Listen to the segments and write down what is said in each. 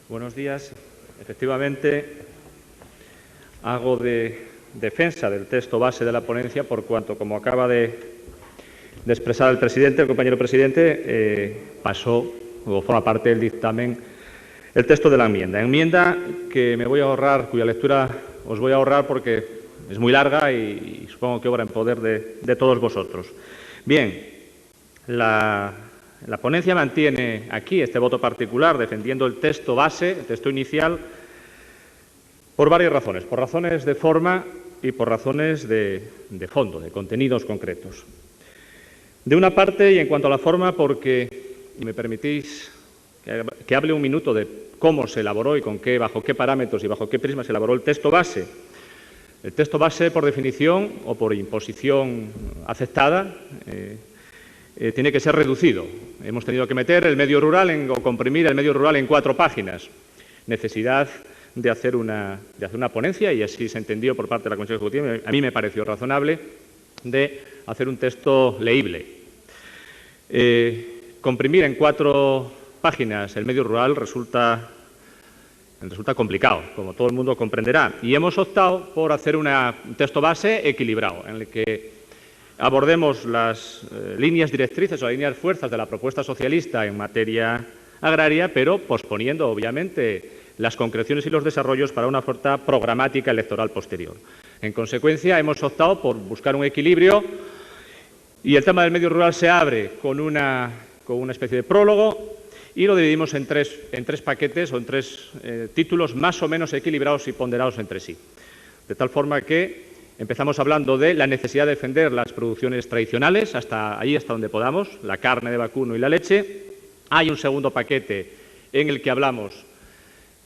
Buenos días. Efectivamente, hago de defensa del texto base de la ponencia por cuanto, como acaba de expresar el presidente, el compañero presidente, pasó o forma parte del dictamen el texto de la enmienda. Enmienda que me voy a ahorrar, cuya lectura os voy a ahorrar porque es muy larga y supongo que obra en poder de todos vosotros. Bien, la ponencia mantiene aquí este voto particular defendiendo el texto base, el texto inicial, por varias razones. Por razones de forma y por razones de fondo, de contenidos concretos. De una parte, y en cuanto a la forma, porque, y me permitís que hable un minuto de cómo se elaboró y bajo qué parámetros y bajo qué prisma se elaboró el texto base. El texto base, por definición o por imposición aceptada, tiene que ser reducido. Hemos tenido que meter el medio rural o comprimir el medio rural en 4 páginas. Necesidad de hacer una ponencia, y así se entendió por parte de la Comisión Ejecutiva. A mí me pareció razonable de hacer un texto leíble. Comprimir en 4 páginas el medio rural resulta complicado, como todo el mundo comprenderá, y hemos optado por hacer un texto base equilibrado, en el que abordemos las líneas directrices o líneas fuerzas de la propuesta socialista en materia agraria, pero posponiendo, obviamente, las concreciones y los desarrollos para una oferta programática electoral posterior. En consecuencia, hemos optado por buscar un equilibrio y el tema del medio rural se abre con una especie de prólogo y lo dividimos en tres paquetes o en 3 títulos más o menos equilibrados y ponderados entre sí. De tal forma que empezamos hablando de la necesidad de defender las producciones tradicionales, hasta donde podamos, la carne de vacuno y la leche. Hay un segundo paquete en el que hablamos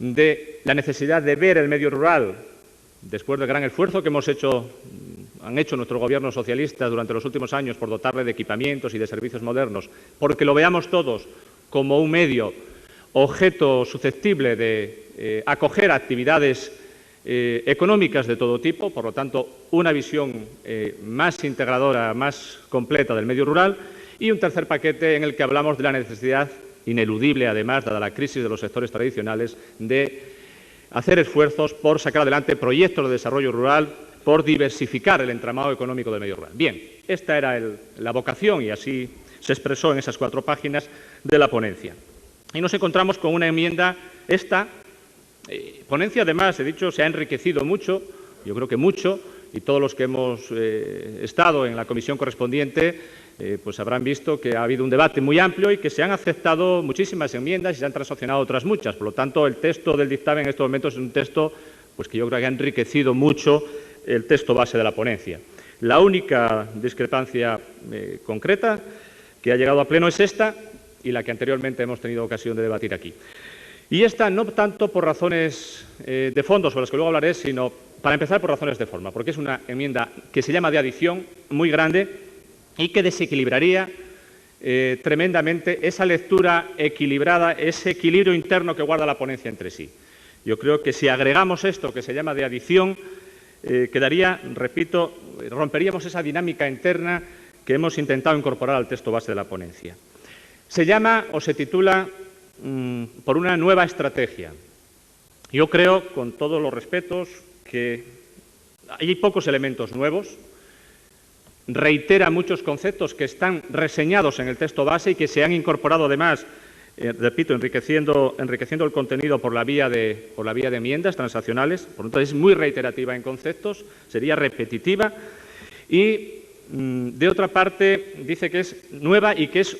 de la necesidad de ver el medio rural, después del gran esfuerzo que han hecho nuestros gobiernos socialistas durante los últimos años por dotarle de equipamientos y de servicios modernos, porque lo veamos todos como un medio objeto susceptible de acoger actividades económicas de todo tipo, por lo tanto, una visión más integradora, más completa del medio rural, y un tercer paquete en el que hablamos de la necesidad ineludible, además, dada la crisis de los sectores tradicionales, de hacer esfuerzos por sacar adelante proyectos de desarrollo rural, por diversificar el entramado económico del medio rural. Bien, esta era la vocación, y así se expresó en esas 4 páginas de la ponencia. Y nos encontramos con una enmienda, ponencia, además, he dicho, se ha enriquecido mucho, yo creo que mucho, y todos los que hemos estado en la comisión correspondiente pues habrán visto que ha habido un debate muy amplio y que se han aceptado muchísimas enmiendas y se han transaccionado otras muchas. Por lo tanto, el texto del dictamen en estos momentos es un texto pues, que yo creo que ha enriquecido mucho el texto base de la ponencia. La única discrepancia concreta que ha llegado a pleno es esta y la que anteriormente hemos tenido ocasión de debatir aquí. Y esta no tanto por razones de fondo, sobre las que luego hablaré, sino para empezar por razones de forma, porque es una enmienda que se llama de adición, muy grande, y que desequilibraría tremendamente esa lectura equilibrada, ese equilibrio interno que guarda la ponencia entre sí. Yo creo que si agregamos esto que se llama de adición, quedaría, repito, romperíamos esa dinámica interna que hemos intentado incorporar al texto base de la ponencia. Se llama o se titula por una nueva estrategia. Yo creo, con todos los respetos, que hay pocos elementos nuevos, reitera muchos conceptos que están reseñados en el texto base y que se han incorporado además, repito, enriqueciendo el contenido por la vía de enmiendas transaccionales. Por lo tanto, es muy reiterativa en conceptos, sería repetitiva y, de otra parte, dice que es nueva y que es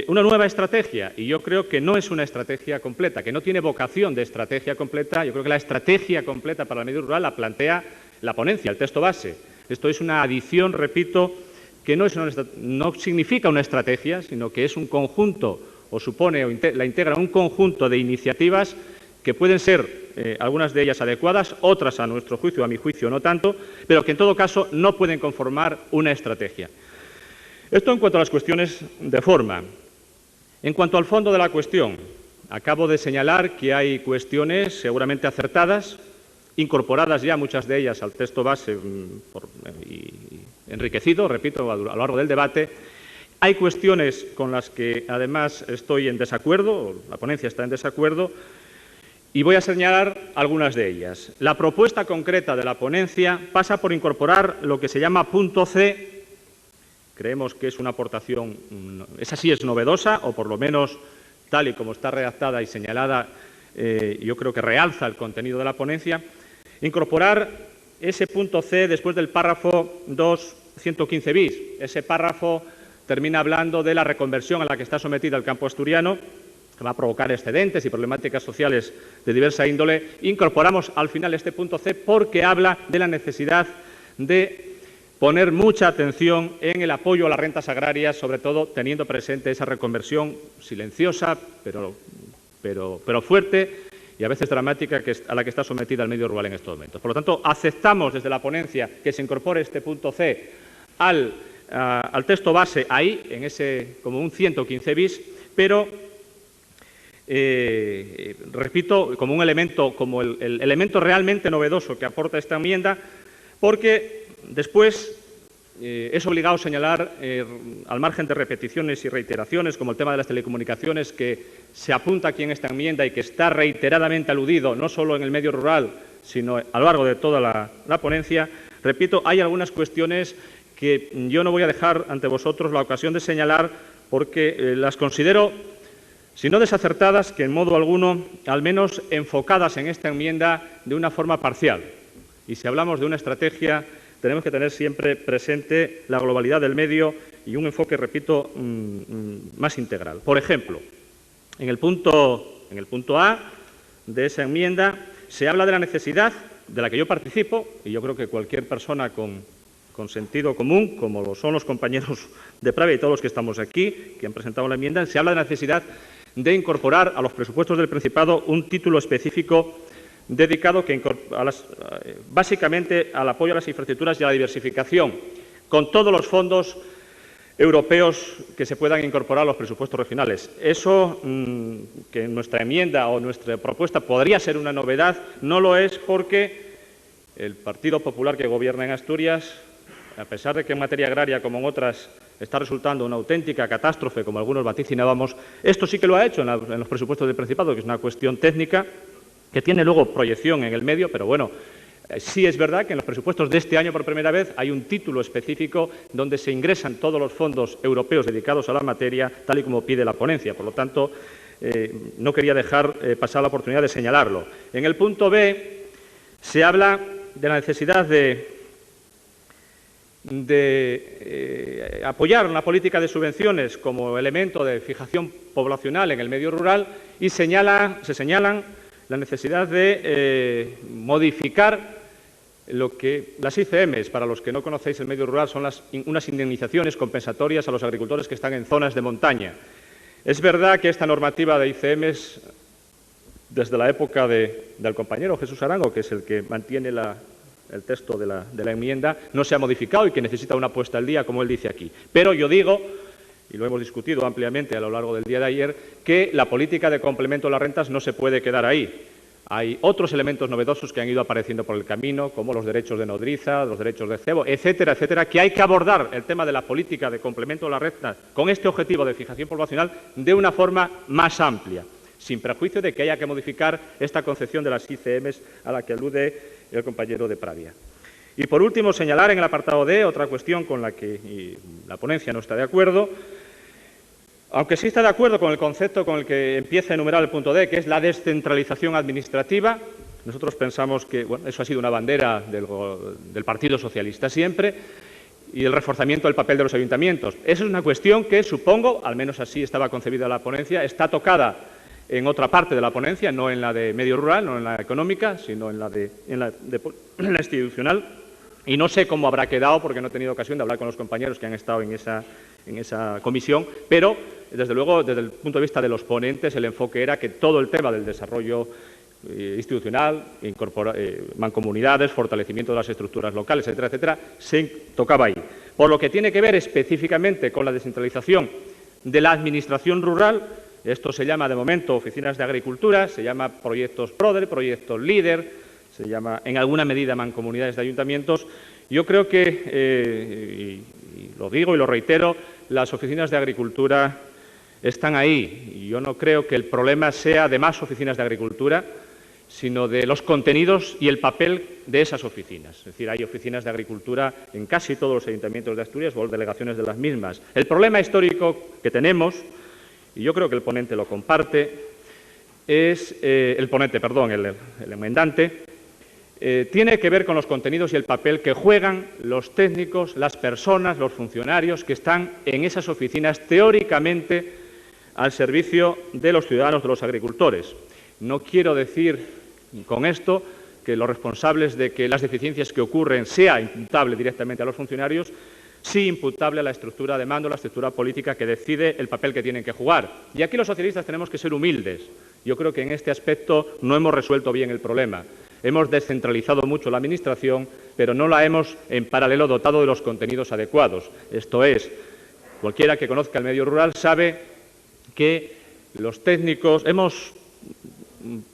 una nueva estrategia. Y yo creo que no es una estrategia completa, que no tiene vocación de estrategia completa. Yo creo que la estrategia completa para el medio rural la plantea la ponencia, el texto base. Esto es una adición, repito, que no significa una estrategia, sino que es un conjunto, o supone, o la integra un conjunto de iniciativas que pueden ser, algunas de ellas adecuadas, otras a nuestro juicio, a mi juicio no tanto, pero que en todo caso no pueden conformar una estrategia. Esto en cuanto a las cuestiones de forma. En cuanto al fondo de la cuestión, acabo de señalar que hay cuestiones seguramente acertadas, incorporadas ya muchas de ellas al texto base y enriquecido, repito, a lo largo del debate. Hay cuestiones con las que además estoy en desacuerdo, la ponencia está en desacuerdo, Y voy a señalar algunas de ellas. La propuesta concreta de la ponencia pasa por incorporar lo que se llama punto C. Creemos que es una aportación, esa sí es novedosa, o por lo menos tal y como está redactada y señalada, yo creo que realza el contenido de la ponencia. Incorporar ese punto C después del párrafo 2, 115 bis. Ese párrafo termina hablando de la reconversión a la que está sometida el campo asturiano, que va a provocar excedentes y problemáticas sociales de diversa índole. Incorporamos al final este punto C porque habla de la necesidad de poner mucha atención en el apoyo a las rentas agrarias, sobre todo teniendo presente esa reconversión silenciosa, pero fuerte y a veces dramática a la que está sometida el medio rural en estos momentos. Por lo tanto, aceptamos desde la ponencia que se incorpore este punto C al texto base ahí, en ese como un 115 bis, pero repito, como un elemento, como el elemento realmente novedoso que aporta esta enmienda, porque después es obligado señalar, al margen de repeticiones y reiteraciones, como el tema de las telecomunicaciones, que se apunta aquí en esta enmienda y que está reiteradamente aludido, no solo en el medio rural, sino a lo largo de toda la ponencia. Repito, hay algunas cuestiones que yo no voy a dejar ante vosotros la ocasión de señalar porque las considero, si no desacertadas, que en modo alguno, al menos enfocadas en esta enmienda de una forma parcial. Y si hablamos de una estrategia, tenemos que tener siempre presente la globalidad del medio y un enfoque, repito, más integral. Por ejemplo, en el punto A de esa enmienda se habla de la necesidad, de la que yo participo, y yo creo que cualquier persona con sentido común, como lo son los compañeros de Pravia y todos los que estamos aquí, que han presentado la enmienda, se habla de la necesidad de incorporar a los presupuestos del Principado un título específico dedicado básicamente al apoyo a las infraestructuras y a la diversificación, con todos los fondos europeos que se puedan incorporar a los presupuestos regionales. Eso, que en nuestra enmienda o nuestra propuesta podría ser una novedad, no lo es porque el Partido Popular que gobierna en Asturias, a pesar de que en materia agraria, como en otras, está resultando una auténtica catástrofe, como algunos vaticinábamos, esto sí que lo ha hecho en los presupuestos del Principado, que es una cuestión técnica que tiene luego proyección en el medio, pero bueno, sí es verdad que en los presupuestos de este año por primera vez hay un título específico donde se ingresan todos los fondos europeos dedicados a la materia, tal y como pide la ponencia. Por lo tanto, no quería dejar pasar la oportunidad de señalarlo. En el punto B se habla de la necesidad de apoyar una política de subvenciones como elemento de fijación poblacional en el medio rural y se señalan la necesidad de modificar lo que las ICMs, para los que no conocéis el medio rural, son unas indemnizaciones compensatorias a los agricultores que están en zonas de montaña. Es verdad que esta normativa de ICMs, desde la época del compañero Jesús Arango, que es el que mantiene el texto de la enmienda, no se ha modificado y que necesita una puesta al día, como él dice aquí. Pero yo digo, y lo hemos discutido ampliamente a lo largo del día de ayer, que la política de complemento de las rentas no se puede quedar ahí. Hay otros elementos novedosos que han ido apareciendo por el camino, como los derechos de nodriza, los derechos de cebo, etcétera, etcétera, que hay que abordar el tema de la política de complemento de las rentas con este objetivo de fijación poblacional de una forma más amplia, sin perjuicio de que haya que modificar esta concepción de las ICMs a la que alude el compañero de Pravia. Y por último, señalar en el apartado D otra cuestión con la que la ponencia no está de acuerdo, aunque sí está de acuerdo con el concepto con el que empieza a enumerar el punto D, que es la descentralización administrativa. Nosotros pensamos que eso ha sido una bandera del Partido Socialista siempre, y el reforzamiento del papel de los ayuntamientos. Esa es una cuestión que supongo, al menos así estaba concebida la ponencia, está tocada en otra parte de la ponencia, no en la de medio rural, no en la económica, sino en la institucional. Y no sé cómo habrá quedado, porque no he tenido ocasión de hablar con los compañeros que han estado en esa comisión, pero, desde luego, desde el punto de vista de los ponentes, el enfoque era que todo el tema del desarrollo institucional, mancomunidades, fortalecimiento de las estructuras locales, etcétera, etcétera, se tocaba ahí. Por lo que tiene que ver específicamente con la descentralización de la administración rural, esto se llama de momento oficinas de agricultura, se llama proyectos PRODER, proyectos LEADER, se llama en alguna medida mancomunidades de ayuntamientos. Yo creo que, y lo digo y lo reitero, las oficinas de agricultura están ahí. Y yo no creo que el problema sea de más oficinas de agricultura, sino de los contenidos y el papel de esas oficinas. Es decir, hay oficinas de agricultura en casi todos los ayuntamientos de Asturias o delegaciones de las mismas. El problema histórico que tenemos, y yo creo que el ponente lo comparte, es el enmendante, tiene que ver con los contenidos y el papel que juegan los técnicos, las personas, los funcionarios que están en esas oficinas teóricamente al servicio de los ciudadanos, de los agricultores. No quiero decir con esto que los responsables de que las deficiencias que ocurren sea imputable directamente a los funcionarios, sí imputable a la estructura de mando, la estructura política que decide el papel que tienen que jugar. Y aquí los socialistas tenemos que ser humildes. Yo creo que en este aspecto no hemos resuelto bien el problema. Hemos descentralizado mucho la Administración, pero no la hemos, en paralelo, dotado de los contenidos adecuados. Esto es, cualquiera que conozca el medio rural sabe que los técnicos hemos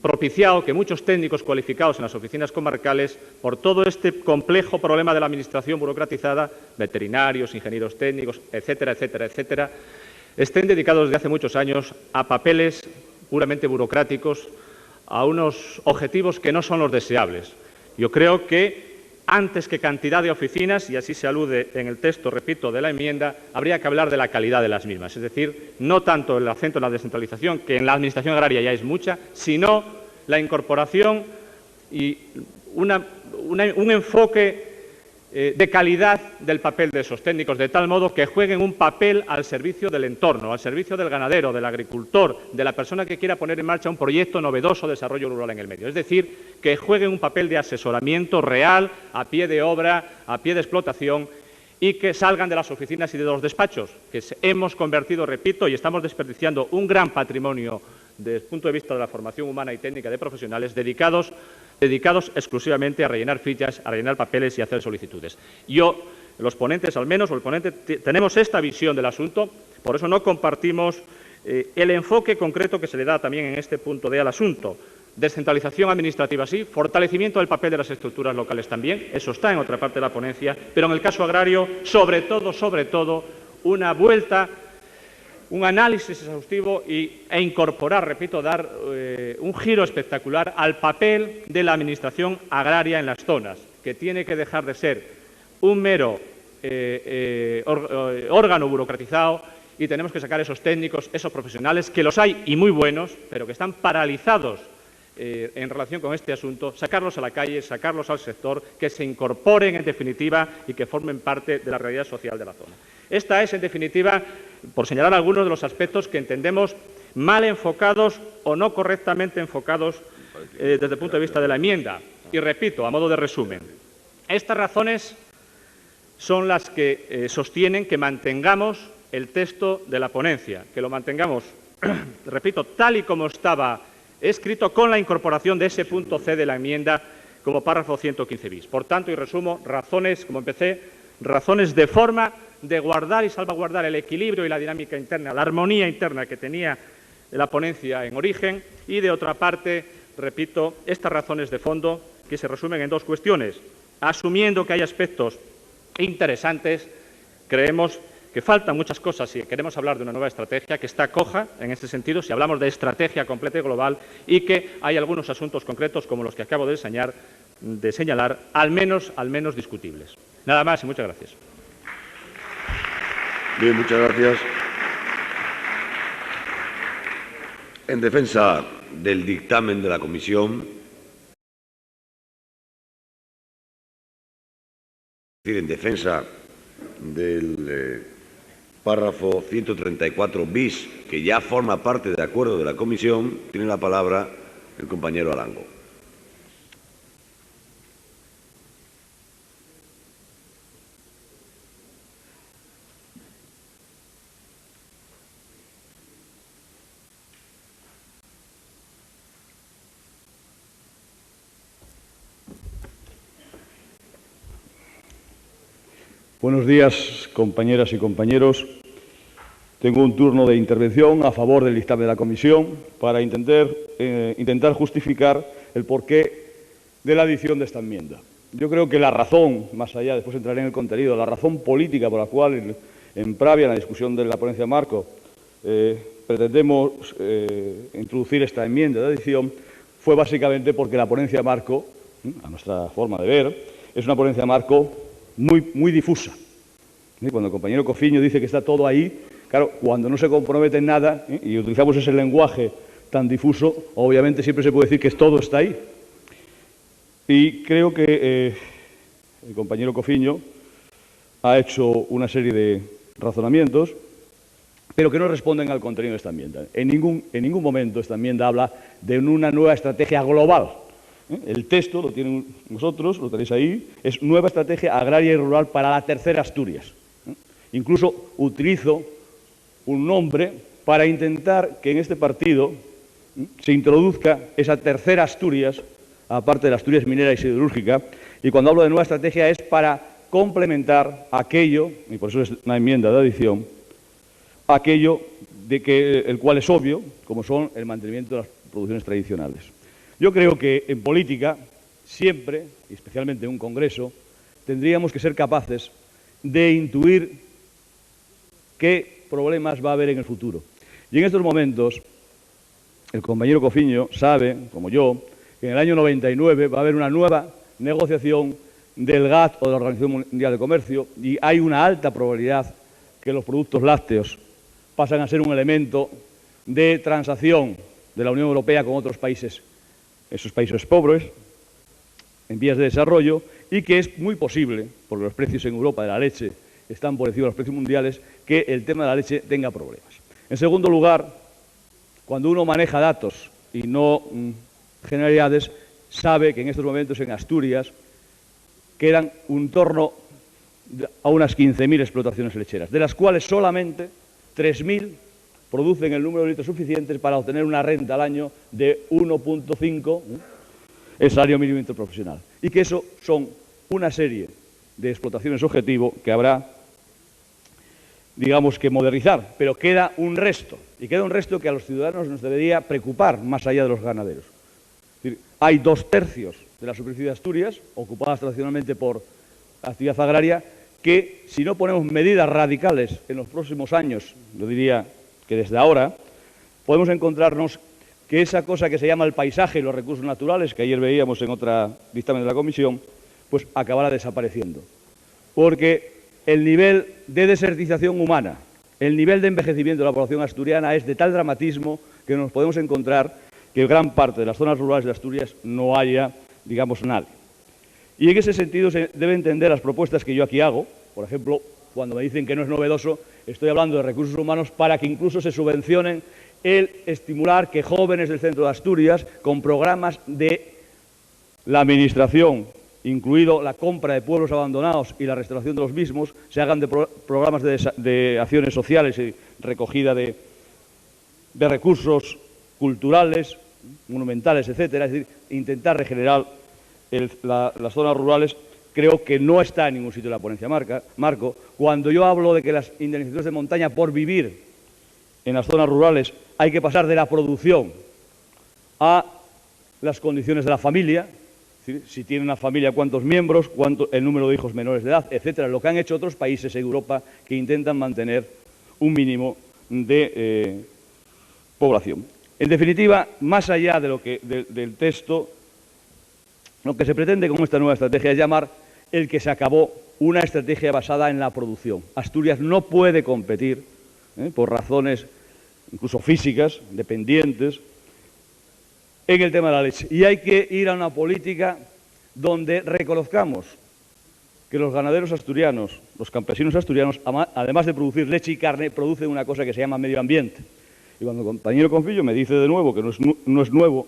propiciado que muchos técnicos cualificados en las oficinas comarcales, por todo este complejo problema de la Administración burocratizada, veterinarios, ingenieros técnicos, etcétera, etcétera, etcétera, estén dedicados desde hace muchos años a papeles puramente burocráticos, a unos objetivos que no son los deseables. Yo creo que antes que cantidad de oficinas, y así se alude en el texto, repito, de la enmienda, habría que hablar de la calidad de las mismas. Es decir, no tanto el acento en la descentralización, que en la Administración agraria ya es mucha, sino la incorporación y un enfoque de calidad del papel de esos técnicos, de tal modo que jueguen un papel al servicio del entorno, al servicio del ganadero, del agricultor, de la persona que quiera poner en marcha un proyecto novedoso de desarrollo rural en el medio. Es decir, que jueguen un papel de asesoramiento real, a pie de obra, a pie de explotación, y que salgan de las oficinas y de los despachos, que hemos convertido, repito, y estamos desperdiciando un gran patrimonio desde el punto de vista de la formación humana y técnica de profesionales dedicados exclusivamente a rellenar fichas, a rellenar papeles y a hacer solicitudes. Los ponentes, al menos, o el ponente, tenemos esta visión del asunto, por eso no compartimos el enfoque concreto que se le da también en este punto D al asunto. Descentralización administrativa sí, fortalecimiento del papel de las estructuras locales también, eso está en otra parte de la ponencia, pero en el caso agrario, sobre todo, una vuelta, un análisis exhaustivo e incorporar, repito, dar un giro espectacular al papel de la Administración agraria en las zonas, que tiene que dejar de ser un mero órgano burocratizado y tenemos que sacar esos técnicos, esos profesionales, que los hay y muy buenos, pero que están paralizados en relación con este asunto, sacarlos a la calle, sacarlos al sector, que se incorporen en definitiva y que formen parte de la realidad social de la zona. Esta es, en definitiva, por señalar algunos de los aspectos que entendemos mal enfocados o no correctamente enfocados desde el punto de vista de la enmienda. Y repito, a modo de resumen, estas razones son las que sostienen que mantengamos el texto de la ponencia, que lo mantengamos, repito, tal y como estaba escrito, con la incorporación de ese punto C de la enmienda como párrafo 115 bis. Por tanto, y resumo, razones, como empecé, razones de forma de guardar y salvaguardar el equilibrio y la dinámica interna, la armonía interna que tenía la ponencia en origen, y de otra parte, repito, estas razones de fondo que se resumen en dos cuestiones. Asumiendo que hay aspectos interesantes, creemos que faltan muchas cosas si queremos hablar de una nueva estrategia, que está coja en este sentido, si hablamos de estrategia completa y global, y que hay algunos asuntos concretos, como los que acabo de señalar, al menos discutibles. Nada más y muchas gracias. Bien, muchas gracias. En defensa del dictamen de la comisión, es decir, en defensa del párrafo 134 bis, que ya forma parte del acuerdo de la comisión, tiene la palabra el compañero Arango. Buenos días, compañeras y compañeros. Tengo un turno de intervención a favor del dictamen de la comisión para intentar justificar el porqué de la adición de esta enmienda. Yo creo que la razón, más allá, después entraré en el contenido, la razón política por la cual, en previa a la discusión de la ponencia marco, pretendemos introducir esta enmienda de adición, fue básicamente porque la ponencia marco, a nuestra forma de ver, es una ponencia marco muy difusa. Cuando el compañero Cofiño dice que está todo ahí, claro, cuando no se compromete en nada y utilizamos ese lenguaje tan difuso, obviamente siempre se puede decir que todo está ahí. Y creo que el compañero Cofiño ha hecho una serie de razonamientos, pero que no responden al contenido de esta enmienda. En ningún momento esta enmienda habla de una nueva estrategia global. El texto, lo tienen vosotros, lo tenéis ahí, es nueva estrategia agraria y rural para la tercera Asturias. Incluso utilizo un nombre para intentar que en este partido se introduzca esa tercera Asturias, aparte de la Asturias minera y siderúrgica, y cuando hablo de nueva estrategia es para complementar aquello, y por eso es una enmienda de adición, aquello de que el cual es obvio, como son el mantenimiento de las producciones tradicionales. Yo creo que en política, siempre, y especialmente en un congreso, tendríamos que ser capaces de intuir qué problemas va a haber en el futuro. Y en estos momentos, el compañero Cofiño sabe, como yo, que en el año 99 va a haber una nueva negociación del GATT o de la Organización Mundial de Comercio y hay una alta probabilidad que los productos lácteos pasan a ser un elemento de transacción de la Unión Europea con otros países, esos países pobres, en vías de desarrollo, y que es muy posible, porque los precios en Europa de la leche están por encima de los precios mundiales, que el tema de la leche tenga problemas. En segundo lugar, cuando uno maneja datos y no generalidades, sabe que en estos momentos en Asturias quedan un torno a unas 15.000 explotaciones lecheras, de las cuales solamente 3.000 producen el número de litros suficientes para obtener una renta al año de 1,5 el salario mínimo interprofesional. Y que eso son una serie de explotaciones objetivo que habrá, digamos, que modernizar, pero queda un resto, y queda un resto que a los ciudadanos nos debería preocupar más allá de los ganaderos. Es decir, hay 2/3 de la superficie de Asturias, ocupadas tradicionalmente por actividad agraria, que si no ponemos medidas radicales en los próximos años, yo diría que desde ahora, podemos encontrarnos que esa cosa que se llama el paisaje y los recursos naturales, que ayer veíamos en otro dictamen de la Comisión, pues acabará desapareciendo. Porque el nivel de desertización humana, el nivel de envejecimiento de la población asturiana es de tal dramatismo que nos podemos encontrar que en gran parte de las zonas rurales de Asturias no haya, digamos, nadie. Y en ese sentido se debe entender las propuestas que yo aquí hago. Por ejemplo, cuando me dicen que no es novedoso, estoy hablando de recursos humanos para que incluso se subvencionen el estimular que jóvenes del centro de Asturias, con programas de la Administración, incluido la compra de pueblos abandonados y la restauración de los mismos, se hagan de programas de acciones sociales y recogida de recursos culturales, monumentales, etcétera. Es decir, intentar regenerar las zonas rurales. Creo que no está en ningún sitio de la ponencia marco. Cuando yo hablo de que las indemnizaciones de montaña por vivir en las zonas rurales hay que pasar de la producción a las condiciones de la familia, es decir, si tiene una familia, cuántos miembros, el número de hijos menores de edad, etcétera, lo que han hecho otros países en Europa que intentan mantener un mínimo de población. En definitiva, más allá de del texto, lo que se pretende con esta nueva estrategia es llamar el que se acabó una estrategia basada en la producción. Asturias no puede competir, por razones incluso físicas, dependientes, en el tema de la leche. Y hay que ir a una política donde reconozcamos que los ganaderos asturianos, los campesinos asturianos, además de producir leche y carne, producen una cosa que se llama medio ambiente. Y cuando el compañero Confillo me dice de nuevo que no es nuevo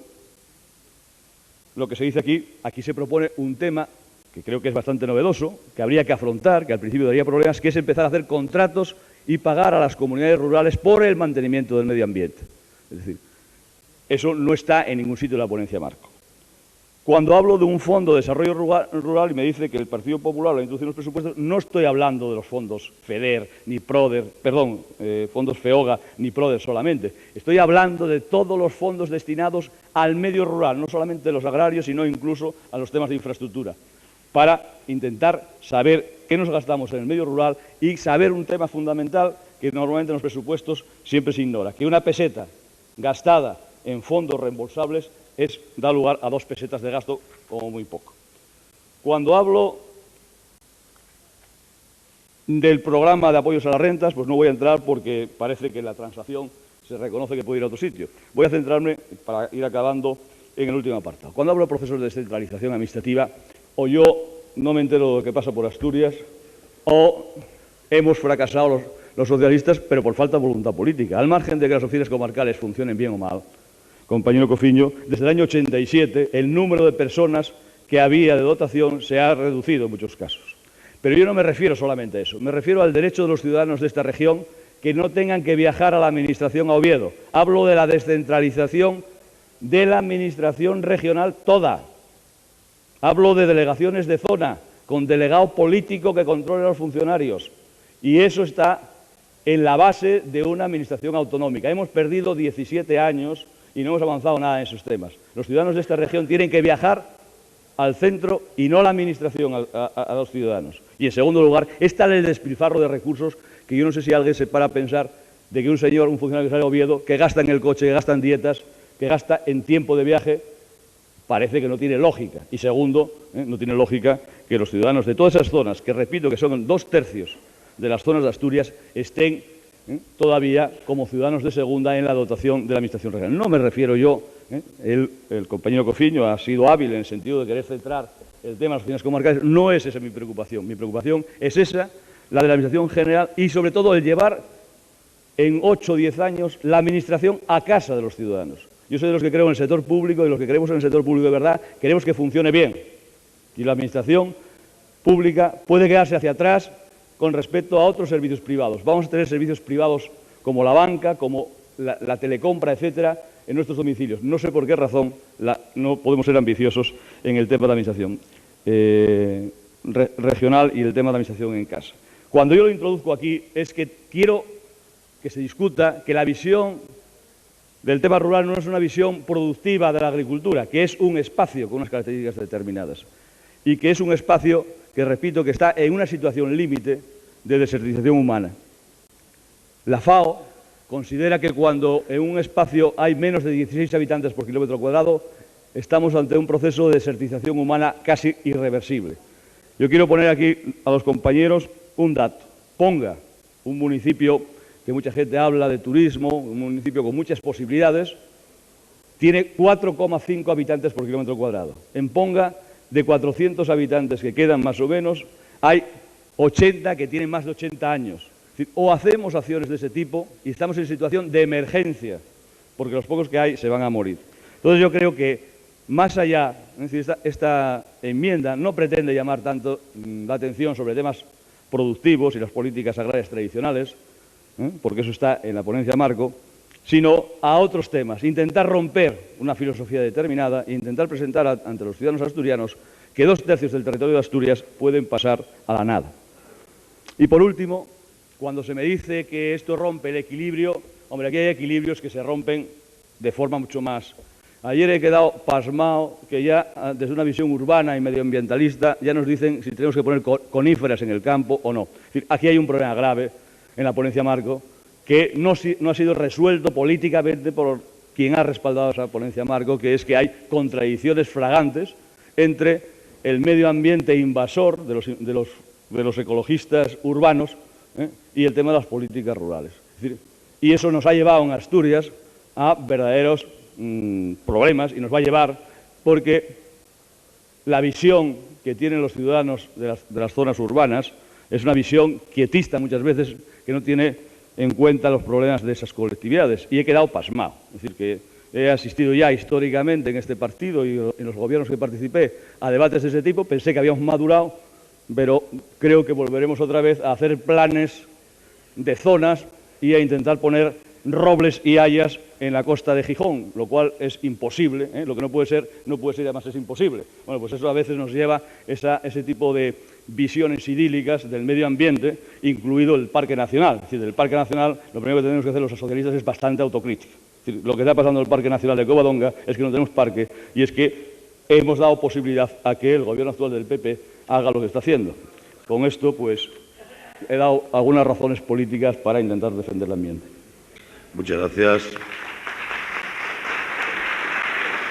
lo que se dice aquí se propone un tema que creo que es bastante novedoso, que habría que afrontar, que al principio daría problemas, que es empezar a hacer contratos y pagar a las comunidades rurales por el mantenimiento del medio ambiente. Es decir, eso no está en ningún sitio de la ponencia marco. Cuando hablo de un fondo de desarrollo rural y me dice que el Partido Popular lo ha introducido en los presupuestos, no estoy hablando de los fondos FEDER, ni PRODER, perdón, fondos FEOGA, ni PRODER solamente. Estoy hablando de todos los fondos destinados al medio rural, no solamente de los agrarios, sino incluso a los temas de infraestructura, para intentar saber qué nos gastamos en el medio rural y saber un tema fundamental que normalmente en los presupuestos siempre se ignora, que una peseta gastada en fondos reembolsables da lugar a 2 pesetas de gasto como muy poco. Cuando hablo del programa de apoyos a las rentas, pues no voy a entrar porque parece que la transacción se reconoce que puede ir a otro sitio. Voy a centrarme, para ir acabando, en el último apartado. Cuando hablo de procesos de descentralización administrativa, o yo no me entero de lo que pasa por Asturias, o hemos fracasado los socialistas, pero por falta de voluntad política. Al margen de que las oficinas comarcales funcionen bien o mal, compañero Cofiño, desde el año 87 el número de personas que había de dotación se ha reducido en muchos casos. Pero yo no me refiero solamente a eso, me refiero al derecho de los ciudadanos de esta región que no tengan que viajar a la Administración a Oviedo. Hablo de la descentralización de la Administración regional toda. Hablo de delegaciones de zona, con delegado político que controle a los funcionarios. Y eso está en la base de una Administración autonómica. Hemos perdido 17 años y no hemos avanzado nada en esos temas. Los ciudadanos de esta región tienen que viajar al centro y no la Administración a los ciudadanos. Y, en segundo lugar, está el despilfarro de recursos que yo no sé si alguien se para a pensar de que un funcionario que sale a Oviedo, que gasta en el coche, que gasta en dietas, que gasta en tiempo de viaje, parece que no tiene lógica. Y segundo, no tiene lógica que los ciudadanos de todas esas zonas, que repito que son 2/3 de las zonas de Asturias, estén todavía como ciudadanos de segunda en la dotación de la Administración regional. No me refiero yo, el compañero Cofiño ha sido hábil en el sentido de querer centrar el tema de las oficinas comarcales, no es esa mi preocupación. Mi preocupación es esa, la de la Administración general y, sobre todo, el llevar en 8 o 10 años la Administración a casa de los ciudadanos. Yo soy de los que creo en el sector público y los que creemos en el sector público de verdad queremos que funcione bien. Y la Administración pública puede quedarse hacia atrás con respecto a otros servicios privados. Vamos a tener servicios privados como la banca, como la telecompra, etcétera, en nuestros domicilios. No sé por qué razón no podemos ser ambiciosos en el tema de la Administración regional y el tema de la Administración en casa. Cuando yo lo introduzco aquí es que quiero que se discuta que la visión del tema rural no es una visión productiva de la agricultura, que es un espacio con unas características determinadas y que es un espacio que, repito, que está en una situación límite de desertización humana. La FAO considera que cuando en un espacio hay menos de 16 habitantes por kilómetro cuadrado, estamos ante un proceso de desertización humana casi irreversible. Yo quiero poner aquí a los compañeros un dato. Ponga, un municipio que mucha gente habla de turismo, un municipio con muchas posibilidades, tiene 4,5 habitantes por kilómetro cuadrado. En Ponga, de 400 habitantes que quedan más o menos, hay 80 que tienen más de 80 años. Es decir, o hacemos acciones de ese tipo y estamos en situación de emergencia, porque los pocos que hay se van a morir. Entonces yo creo que más allá, es decir, esta enmienda no pretende llamar tanto la atención sobre temas productivos y las políticas agrarias tradicionales, porque eso está en la ponencia marco, sino a otros temas, intentar romper una filosofía determinada e intentar presentar ante los ciudadanos asturianos que 2/3 del territorio de Asturias pueden pasar a la nada. Y por último, cuando se me dice que esto rompe el equilibrio, hombre, aquí hay equilibrios que se rompen de forma mucho más. Ayer he quedado pasmado que ya desde una visión urbana y medioambientalista ya nos dicen si tenemos que poner coníferas en el campo o no. Es decir, aquí hay un problema grave en la ponencia marco que no ha sido resuelto políticamente por quien ha respaldado esa ponencia marco, que es que hay contradicciones fragantes entre el medio ambiente invasor de los ecologistas urbanos y el tema de las políticas rurales. Es decir, y eso nos ha llevado en Asturias a verdaderos problemas y nos va a llevar porque la visión que tienen los ciudadanos de las zonas urbanas es una visión quietista muchas veces que no tiene en cuenta los problemas de esas colectividades. Y he quedado pasmado. Es decir, que he asistido ya históricamente en este partido y en los gobiernos que participé a debates de ese tipo. Pensé que habíamos madurado, pero creo que volveremos otra vez a hacer planes de zonas y a intentar poner robles y hayas en la costa de Gijón, lo cual es imposible, lo que no puede ser y además es imposible. Bueno, pues eso a veces nos lleva ese tipo de visiones idílicas del medio ambiente, incluido el Parque Nacional. Es decir, del Parque Nacional lo primero que tenemos que hacer los socialistas es bastante autocrítica. Es decir, lo que está pasando en el Parque Nacional de Covadonga es que no tenemos parque y es que hemos dado posibilidad a que el gobierno actual del PP haga lo que está haciendo. Con esto, pues, he dado algunas razones políticas para intentar defender el ambiente. Muchas gracias.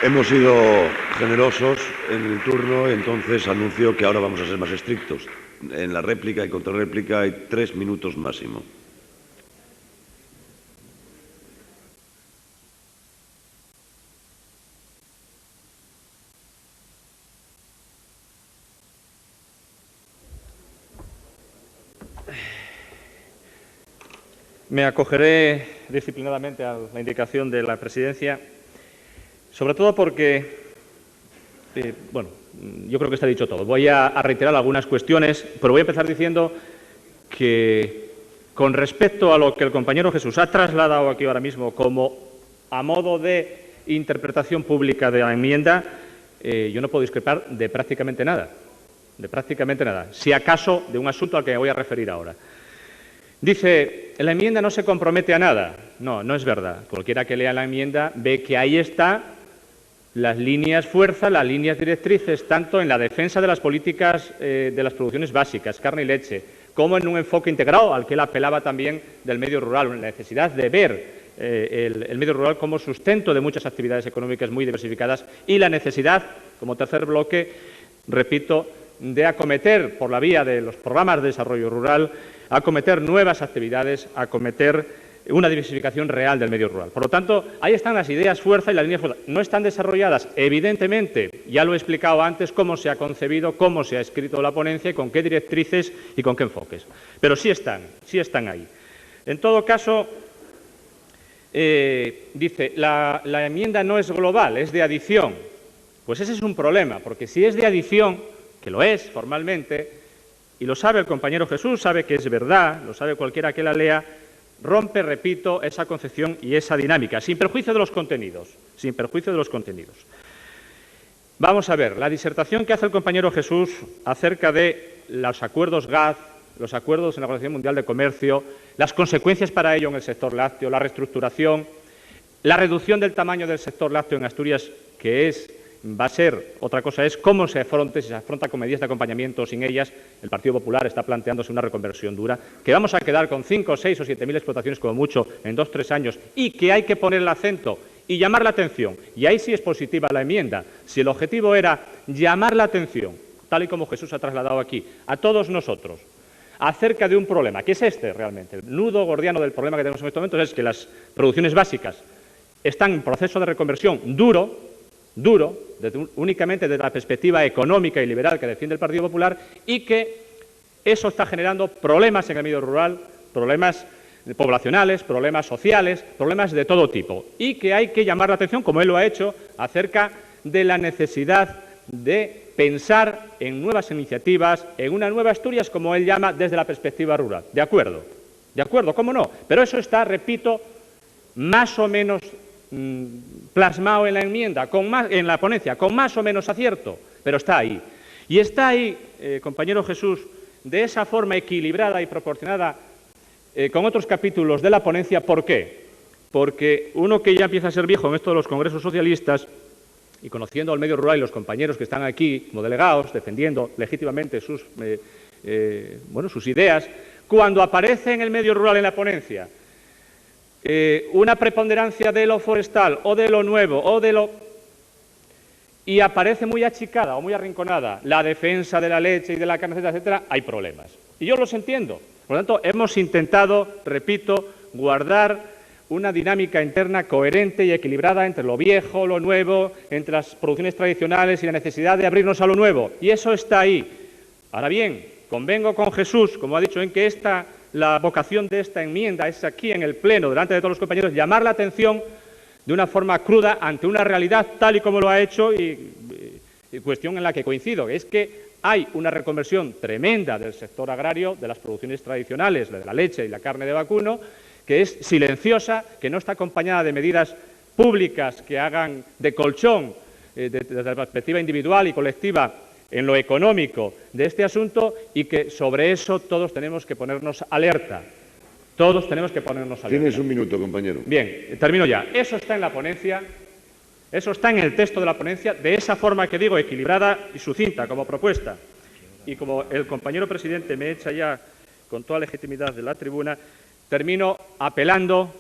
Hemos sido generosos en el turno, entonces anuncio que ahora vamos a ser más estrictos. En la réplica y contrarréplica hay 3 minutos máximo. Me acogeré disciplinadamente a la indicación de la Presidencia, sobre todo porque, yo creo que está dicho todo. Voy a reiterar algunas cuestiones, pero voy a empezar diciendo que, con respecto a lo que el compañero Jesús ha trasladado aquí ahora mismo como a modo de interpretación pública de la enmienda, yo no puedo discrepar de prácticamente nada. Si acaso de un asunto al que me voy a referir ahora. Dice, la enmienda no se compromete a nada. No, no es verdad. Cualquiera que lea la enmienda ve que ahí están las líneas fuerza, las líneas directrices, tanto en la defensa de las políticas de las producciones básicas, carne y leche, como en un enfoque integrado al que él apelaba también del medio rural, en la necesidad de ver el medio rural como sustento de muchas actividades económicas muy diversificadas y la necesidad, como tercer bloque, repito, de acometer por la vía de los programas de desarrollo rural, acometer nuevas actividades, acometer una diversificación real del medio rural. Por lo tanto, ahí están las ideas fuerza y las líneas fuerza. No están desarrolladas, evidentemente, ya lo he explicado antes, cómo se ha concebido, cómo se ha escrito la ponencia y con qué directrices y con qué enfoques. Pero sí están ahí. En todo caso, dice, la enmienda no es global, es de adición. Pues ese es un problema, porque si es de adición, que lo es formalmente, y lo sabe el compañero Jesús, sabe que es verdad, lo sabe cualquiera que la lea, rompe, repito, esa concepción y esa dinámica, sin perjuicio de los contenidos, Vamos a ver, la disertación que hace el compañero Jesús acerca de los acuerdos GATT, los acuerdos en la Organización Mundial de Comercio, las consecuencias para ello en el sector lácteo, la reestructuración, la reducción del tamaño del sector lácteo en Asturias, que va a ser, otra cosa es cómo se afronte, si se afronta con medidas de acompañamiento o sin ellas. El Partido Popular está planteándose una reconversión dura, que vamos a quedar con 5, 6 o 7.000 explotaciones como mucho en 2 o 3 años y que hay que poner el acento y llamar la atención. Y ahí sí es positiva la enmienda. Si el objetivo era llamar la atención, tal y como Jesús ha trasladado aquí, a todos nosotros, acerca de un problema, que es este realmente, el nudo gordiano del problema que tenemos en estos momentos es que las producciones básicas están en proceso de reconversión duro, únicamente desde la perspectiva económica y liberal que defiende el Partido Popular, y que eso está generando problemas en el medio rural, problemas poblacionales, problemas sociales, problemas de todo tipo, y que hay que llamar la atención, como él lo ha hecho, acerca de la necesidad de pensar en nuevas iniciativas, en una nueva Asturias, como él llama, desde la perspectiva rural. De acuerdo, cómo no, pero eso está, repito, más o menos plasmado en la enmienda, en la ponencia, con más o menos acierto, pero está ahí. Y está ahí, compañero Jesús, de esa forma equilibrada y proporcionada con otros capítulos de la ponencia. ¿Por qué? Porque uno que ya empieza a ser viejo en esto de los congresos socialistas y conociendo al medio rural y los compañeros que están aquí como delegados, defendiendo legítimamente sus ideas, cuando aparece en el medio rural en la ponencia una preponderancia de lo forestal o de lo nuevo y aparece muy achicada o muy arrinconada la defensa de la leche y de la carne, etcétera, hay problemas. Y yo los entiendo. Por lo tanto, hemos intentado, repito, guardar una dinámica interna coherente y equilibrada entre lo viejo, lo nuevo, entre las producciones tradicionales y la necesidad de abrirnos a lo nuevo. Y eso está ahí. Ahora bien, convengo con Jesús, como ha dicho, en que la vocación de esta enmienda es aquí en el Pleno, delante de todos los compañeros, llamar la atención de una forma cruda ante una realidad tal y como lo ha hecho y cuestión en la que coincido, es que hay una reconversión tremenda del sector agrario, de las producciones tradicionales, de la leche y la carne de vacuno, que es silenciosa, que no está acompañada de medidas públicas que hagan de colchón desde la perspectiva individual y colectiva en lo económico de este asunto, y que sobre eso todos tenemos que ponernos alerta. Tienes un minuto, compañero. Bien, termino ya. Eso está en la ponencia, eso está en el texto de la ponencia, de esa forma que digo, equilibrada y sucinta como propuesta. Y como el compañero presidente me echa ya con toda legitimidad de la tribuna, termino apelando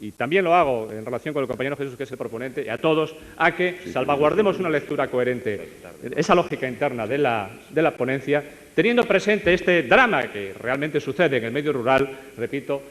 y también lo hago en relación con el compañero Jesús, que es el proponente, y a todos, a que salvaguardemos una lectura coherente, esa lógica interna de la ponencia, teniendo presente este drama que realmente sucede en el medio rural, repito,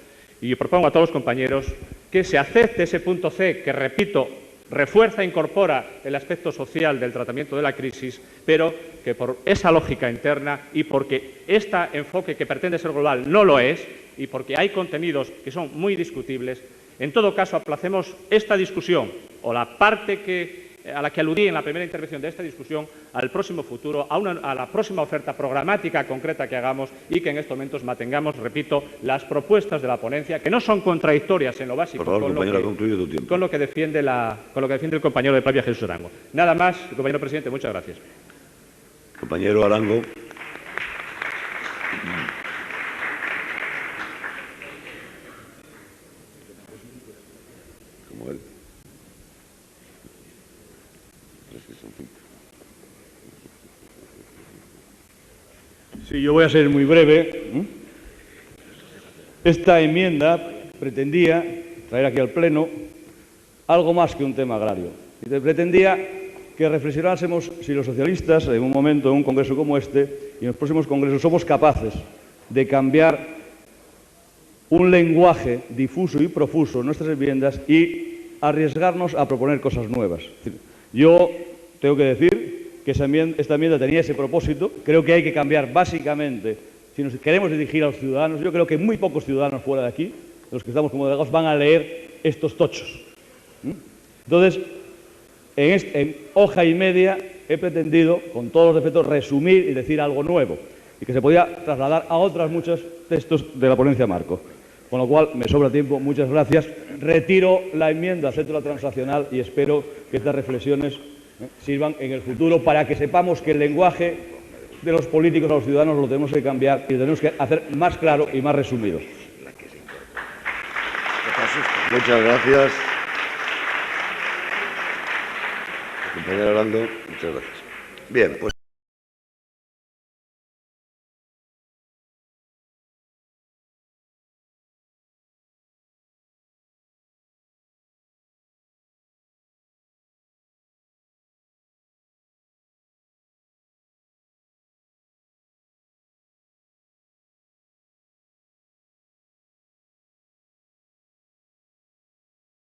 y yo propongo a todos los compañeros que se acepte ese punto C, que, repito, refuerza e incorpora el aspecto social del tratamiento de la crisis, pero que por esa lógica interna y porque este enfoque que pretende ser global no lo es, y porque hay contenidos que son muy discutibles, en todo caso aplacemos esta discusión o la parte a la que aludí en la primera intervención de esta discusión al próximo futuro, a la próxima oferta programática concreta que hagamos, y que en estos momentos mantengamos, repito, las propuestas de la ponencia, que no son contradictorias en lo básico. Por favor, compañero, ha concluido tu tiempo. Con lo que defiende el compañero de Pravia, Jesús Arango. Nada más, compañero presidente, muchas gracias. Compañero Arango. Como él. Sí, yo voy a ser muy breve. Esta enmienda pretendía traer aquí al Pleno algo más que un tema agrario. Pretendía que reflexionásemos si los socialistas, en un momento, en un congreso como este, y en los próximos congresos, somos capaces de cambiar un lenguaje difuso y profuso en nuestras enmiendas y arriesgarnos a proponer cosas nuevas. Yo tengo que decir que esta enmienda tenía ese propósito. Creo que hay que cambiar básicamente, si nos queremos dirigir a los ciudadanos. Yo creo que muy pocos ciudadanos fuera de aquí, los que estamos como delegados, van a leer estos tochos. Entonces, en hoja y media he pretendido, con todos los defectos, resumir y decir algo nuevo, y que se podía trasladar a otros muchos textos de la ponencia marco. Con lo cual, me sobra tiempo. Muchas gracias. Retiro la enmienda, acepto la transaccional y espero que estas reflexiones sirvan en el futuro para que sepamos que el lenguaje de los políticos a los ciudadanos lo tenemos que cambiar y lo tenemos que hacer más claro y más resumido. Muchas gracias. Compañero Arango, muchas gracias. Bien, pues...